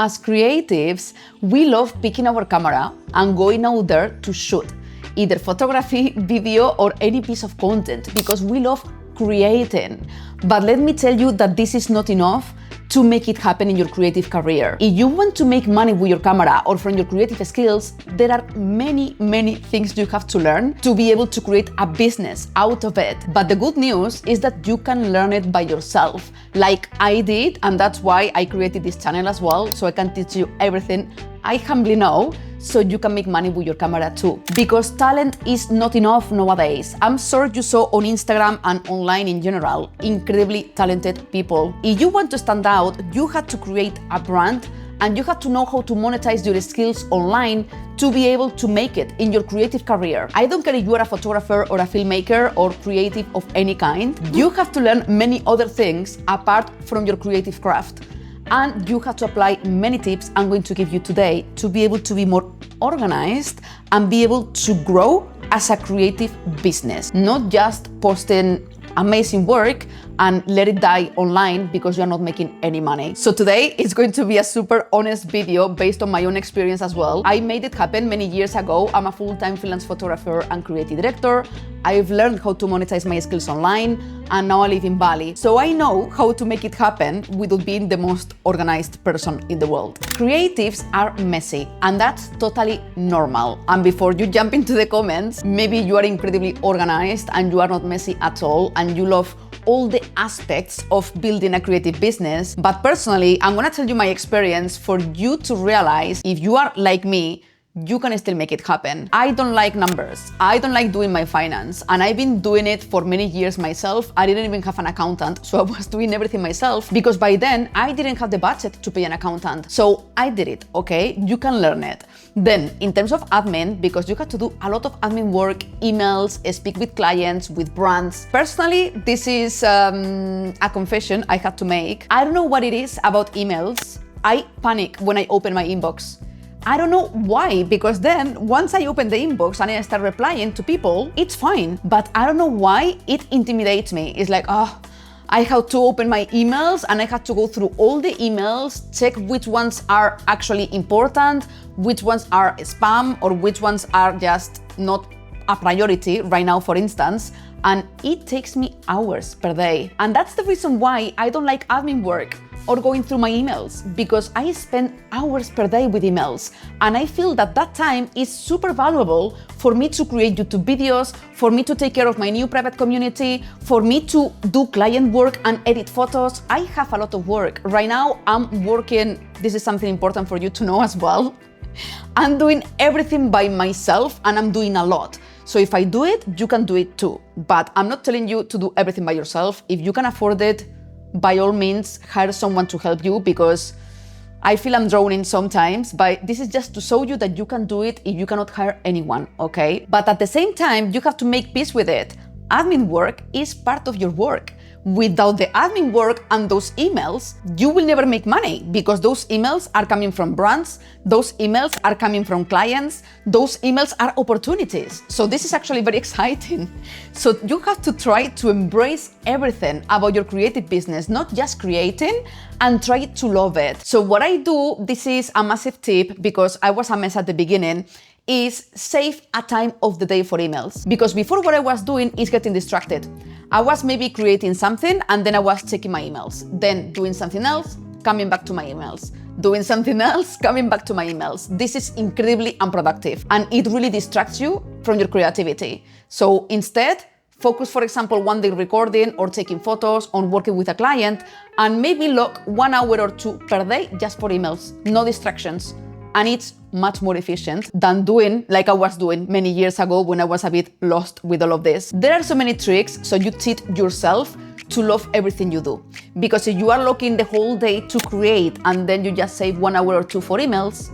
as creatives, we love picking our camera and going out there to shoot either photography, video, or any piece of content because we love creating. But let me tell you that this is not enough to make it happen in your creative career. If you want to make money with your camera or from your creative skills, there are many things you have to learn to be able to create a business out of it. But the good news is that you can learn it by yourself, like I did, and that's why I created this channel as well, so I can teach you everything I humbly know, so you can make money with your camera too. Because talent is not enough nowadays. I'm sure you saw on Instagram and online in general, incredibly talented people. If you want to stand out, you had to create a brand and you had to know how to monetize your skills online to be able to make it in your creative career. I don't care if you are a photographer or a filmmaker or creative of any kind. You have to learn many other things apart from your creative craft. And you have to apply many tips I'm going to give you today to be able to be more organized and be able to grow as a creative business, not just posting amazing work and let it die online because you're not making any money. So today it's going to be a super honest video based on my own experience as well. I made it happen many years ago. I'm a full-time freelance photographer and creative director. I've learned how to monetize my skills online, and now I live in Bali. So I know how to make it happen without being the most organized person in the world. Creatives are messy, and that's totally normal. And before you jump into the comments, maybe you are incredibly organized and you are not messy at all, and you love all the aspects of building a creative business. But personally, I'm gonna tell you my experience for you to realize if you are like me, you can still make it happen. I don't like numbers. I don't like doing my finance. And I've been doing it for many years myself. I didn't even have an accountant, so I was doing everything myself because by then I didn't have the budget to pay an accountant. So I did it, okay? You can learn it. Then in terms of admin, because you have to do a lot of admin work, emails, speak with clients, with brands. Personally, this is a confession I had to make. I don't know what it is about emails. I panic when I open my inbox. I don't know why, because then once I open the inbox and I start replying to people, it's fine. But I don't know why it intimidates me. It's like, oh, I have to open my emails and I have to go through all the emails, check which ones are actually important, which ones are spam, or which ones are just not a priority right now, for instance. And it takes me hours per day. And that's the reason why I don't like admin work or going through my emails, because I spend hours per day with emails. And I feel that that time is super valuable for me to create YouTube videos, for me to take care of my new private community, for me to do client work and edit photos. I have a lot of work. Right now, I'm working, this is something important for you to know as well. I'm doing everything by myself and I'm doing a lot. So if I do it, you can do it too. But I'm not telling you to do everything by yourself. If you can afford it, by all means, hire someone to help you, because I feel I'm drowning sometimes, but this is just to show you that you can do it if you cannot hire anyone, okay? But at the same time, you have to make peace with it. Admin work is part of your work. Without the admin work and those emails, you will never make money, because those emails are coming from brands, those emails are coming from clients, those emails are opportunities. So this is actually very exciting. So you have to try to embrace everything about your creative business, not just creating, and try to love it. So what I do, this is a massive tip because I was a mess at the beginning, is save a time of the day for emails. Because before, what I was doing is getting distracted. I was maybe creating something and then I was checking my emails, then doing something else, coming back to my emails, doing something else, coming back to my emails. This is incredibly unproductive and it really distracts you from your creativity. So instead, focus, for example, one day recording or taking photos, on working with a client, and maybe lock 1 hour or 2 per day just for emails, no distractions. And it's much more efficient than doing like I was doing many years ago when I was a bit lost with all of this. There are so many tricks, so you teach yourself to love everything you do. Because if you are looking the whole day to create and then you just save 1 hour or 2 for emails,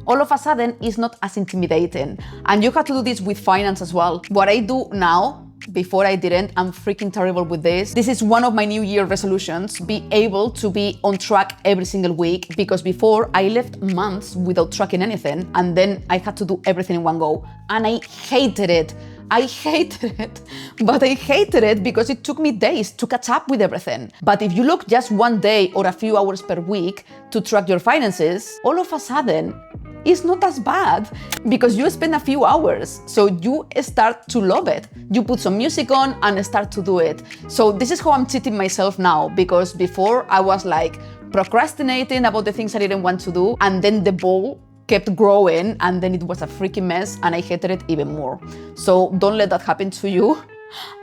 all of a sudden it's not as intimidating. And you have to do this with finance as well. What I do now, before I didn't, I'm freaking terrible with this. This is one of my New Year resolutions, be able to be on track every single week, because before I left months without tracking anything and then I had to do everything in one go and I hated it. I hated it, but I hated it because it took me days to catch up with everything. But if you look just one day or a few hours per week to track your finances, all of a sudden, it's not as bad because you spend a few hours. So you start to love it. You put some music on and start to do it. So this is how I'm treating myself now, because before I was like procrastinating about the things I didn't want to do, and then the ball kept growing and then it was a freaking mess and I hated it even more. So don't let that happen to you.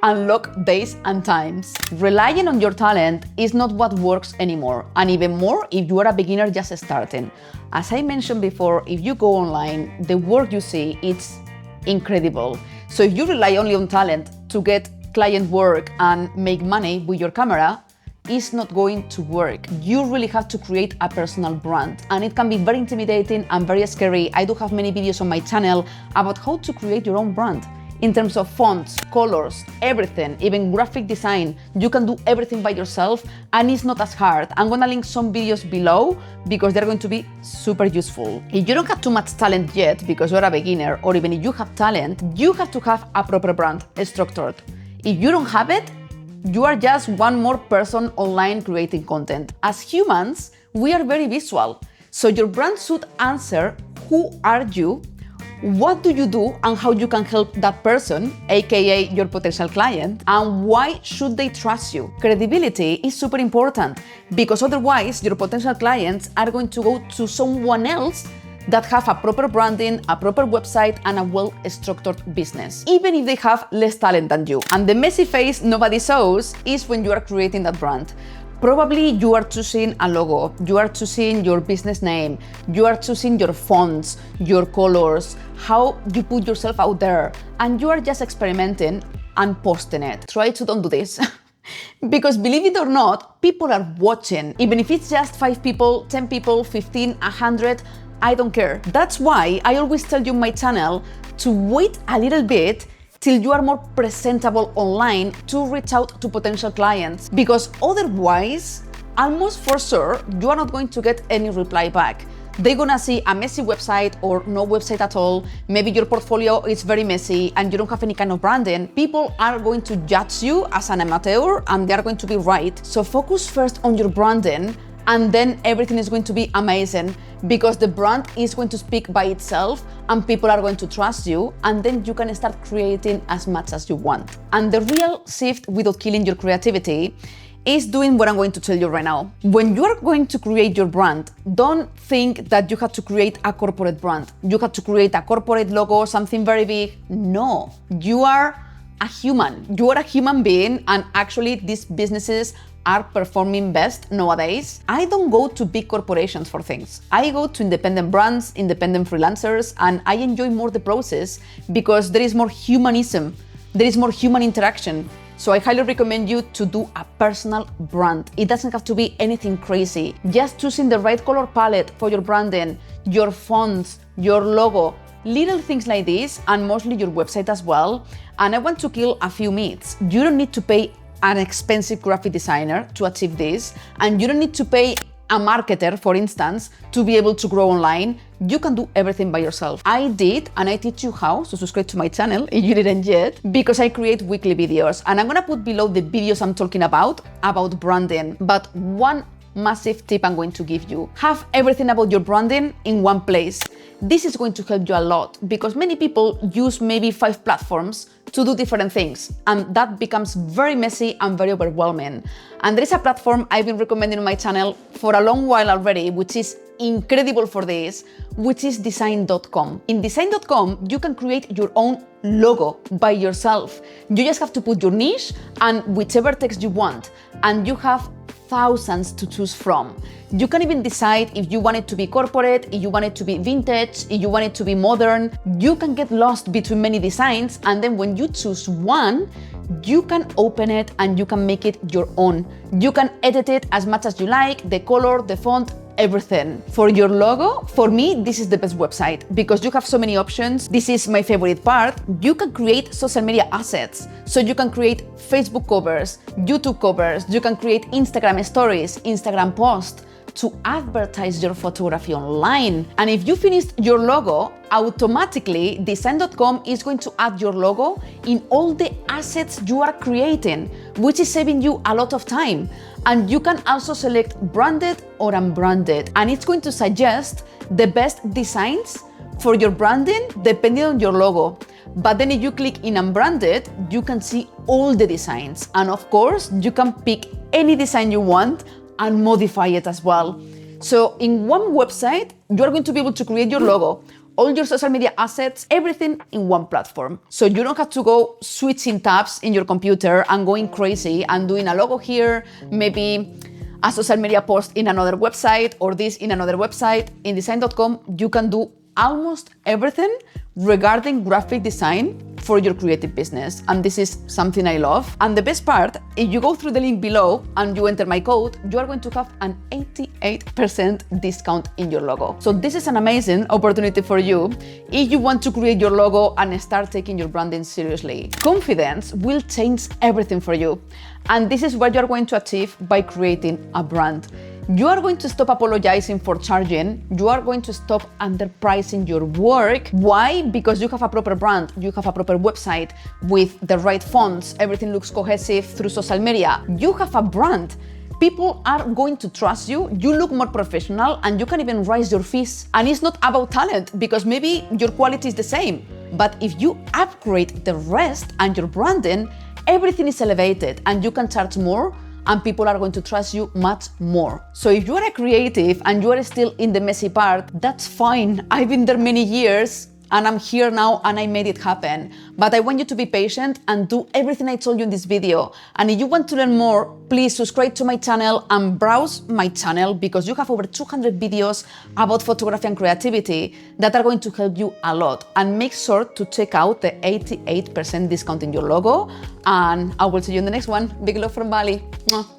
Unlock days and times. Relying on your talent is not what works anymore, and even more if you are a beginner just starting. As I mentioned before, if you go online, the work you see, it's incredible. So if you rely only on talent to get client work and make money with your camera, it's not going to work. You really have to create a personal brand, and it can be very intimidating and very scary. I do have many videos on my channel about how to create your own brand. In terms of fonts, colors, everything, even graphic design, you can do everything by yourself and it's not as hard. I'm gonna link some videos below because they're going to be super useful. If you don't have too much talent yet because you're a beginner, or even if you have talent, you have to have a proper brand structured. If you don't have it, you are just one more person online creating content. As humans, we are very visual. So your brand should answer who are you, what do you do, and how you can help that person, aka your potential client, and why should they trust you. Credibility is super important because otherwise your potential clients are going to go to someone else that have a proper branding, a proper website, and a well-structured business, even if they have less talent than you. And the messy face nobody shows is when you are creating that brand. Probably you are choosing a logo, you are choosing your business name, you are choosing your fonts, your colors, how you put yourself out there, and you are just experimenting and posting it. Try to don't do this. Because believe it or not, people are watching. Even if it's just 5 people, 10 people, 15, 100, I don't care. That's why I always tell you on my channel to wait a little bit till you are more presentable online to reach out to potential clients, because otherwise, almost for sure, you are not going to get any reply back. They're gonna see a messy website or no website at all. Maybe your portfolio is very messy and you don't have any kind of branding. People are going to judge you as an amateur and they're going to be right. So focus first on your branding, and then everything is going to be amazing because the brand is going to speak by itself and people are going to trust you, and then you can start creating as much as you want. And the real shift without killing your creativity is doing what I'm going to tell you right now. When you are going to create your brand, don't think that you have to create a corporate brand. You have to create a corporate logo, something very big. No, you are a human. You are a human being, and actually these businesses are performing best nowadays. I don't go to big corporations for things. I go to independent brands, independent freelancers, and I enjoy more the process because there is more humanism, there is more human interaction. So I highly recommend you to do a personal brand. It doesn't have to be anything crazy. Just choosing the right color palette for your branding, your fonts, your logo, little things like this, and mostly your website as well. And I want to kill a few myths. You don't need to pay an expensive graphic designer to achieve this, and you don't need to pay a marketer, for instance, to be able to grow online. You can do everything by yourself. I did, and I teach you how, so subscribe to my channel if you didn't yet, because I create weekly videos, and I'm gonna put below the videos I'm talking about branding. But one massive tip I'm going to give you: have everything about your branding in one place. This is going to help you a lot because many people use maybe 5 platforms to do different things, and that becomes very messy and very overwhelming. And there is a platform I've been recommending on my channel for a long while already, which is incredible for this, which is design.com. In design.com, you can create your own logo by yourself. You just have to put your niche and whichever text you want, and you have thousands to choose from. You can even decide if you want it to be corporate, if you want it to be vintage, if you want it to be modern. You can get lost between many designs, and then when you choose one, you can open it and you can make it your own. You can edit it as much as you like, the color, the font, everything. For your logo, for me, this is the best website because you have so many options. This is my favorite part. You can create social media assets. So you can create Facebook covers, YouTube covers, you can create Instagram stories, Instagram posts. to advertise your photography online. And if you finished your logo, automatically Design.com is going to add your logo in all the assets you are creating, which is saving you a lot of time. And you can also select branded or unbranded, and it's going to suggest the best designs for your branding depending on your logo. But then if you click in unbranded, you can see all the designs. And of course, you can pick any design you want and modify it as well. So in one website, you are going to be able to create your logo, all your social media assets, everything in one platform. So you don't have to go switching tabs in your computer and going crazy and doing a logo here, maybe a social media post in another website or this in another website. In Design.com, you can do almost everything regarding graphic design for your creative business. And this is something I love. And the best part, if you go through the link below and you enter my code, you are going to have an 88% discount in your logo. So this is an amazing opportunity for you if you want to create your logo and start taking your branding seriously. Confidence will change everything for you. And this is what you're going to achieve by creating a brand. You are going to stop apologizing for charging. You are going to stop underpricing your work. Why? Because you have a proper brand. You have a proper website with the right fonts. Everything looks cohesive through social media. You have a brand. People are going to trust you. You look more professional and you can even raise your fees. And it's not about talent because maybe your quality is the same. But if you upgrade the rest and your branding, everything is elevated and you can charge more and people are going to trust you much more. So if you are a creative and you are still in the messy part, that's fine. I've been there many years and I'm here now and I made it happen. But I want you to be patient and do everything I told you in this video. And if you want to learn more, please subscribe to my channel and browse my channel because you have over 200 videos about photography and creativity that are going to help you a lot. And make sure to check out the 88% discount in your logo. And I will see you in the next one. Big love from Bali. Mwah.